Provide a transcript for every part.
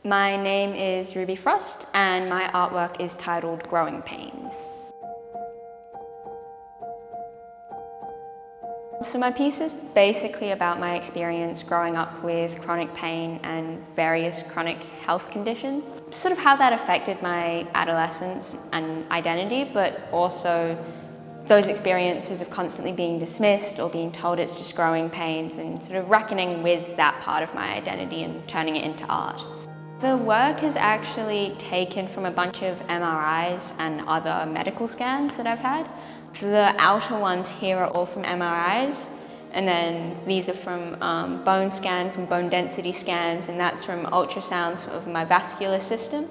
My name is Ruby Frost and my artwork is titled Growing Pains. So my piece is basically about my experience growing up with chronic pain and various chronic health conditions. Sort of how that affected my adolescence and identity, but also those experiences of constantly being dismissed or being told it's just growing pains, and sort of reckoning with that part of my identity and turning it into art. The work is actually taken from a bunch of MRIs and other medical scans that I've had. The outer ones here are all from MRIs, and then these are from bone scans and bone density scans, and that's from ultrasounds of my vascular system.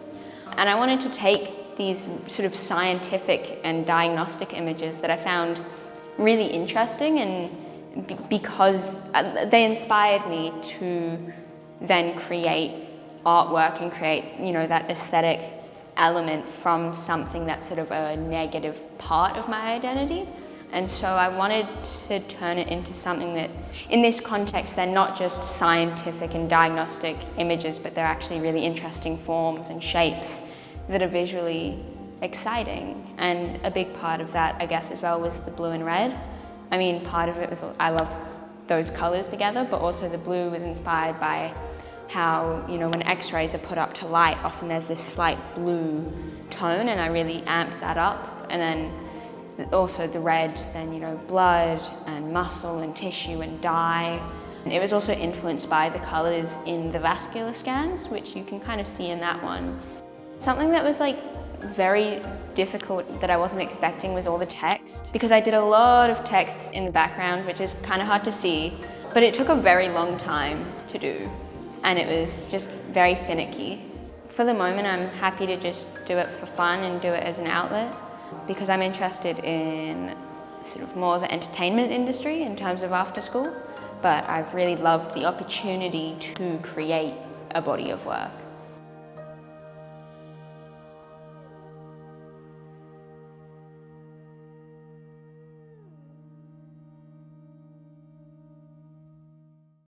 And I wanted to take these sort of scientific and diagnostic images that I found really interesting, and because they inspired me to then create artwork and create, that aesthetic element from something that's sort of a negative part of my identity. And so I wanted to turn it into something that's, in this context, they're not just scientific and diagnostic images, but they're actually really interesting forms and shapes that are visually exciting. And a big part of that, I guess, as well, was the blue and red. I mean, part of it was, I love those colors together, but also the blue was inspired by how, when x-rays are put up to light, often there's this slight blue tone, and I really amped that up. And then also the red, then, blood and muscle and tissue and dye. And it was also influenced by the colors in the vascular scans, which you can kind of see in that one. Something that was very difficult that I wasn't expecting was all the text, because I did a lot of text in the background, which is kind of hard to see, but it took a very long time to do. And it was just very finicky. For the moment, I'm happy to just do it for fun and do it as an outlet, because I'm interested in sort of more the entertainment industry in terms of after school, but I've really loved the opportunity to create a body of work.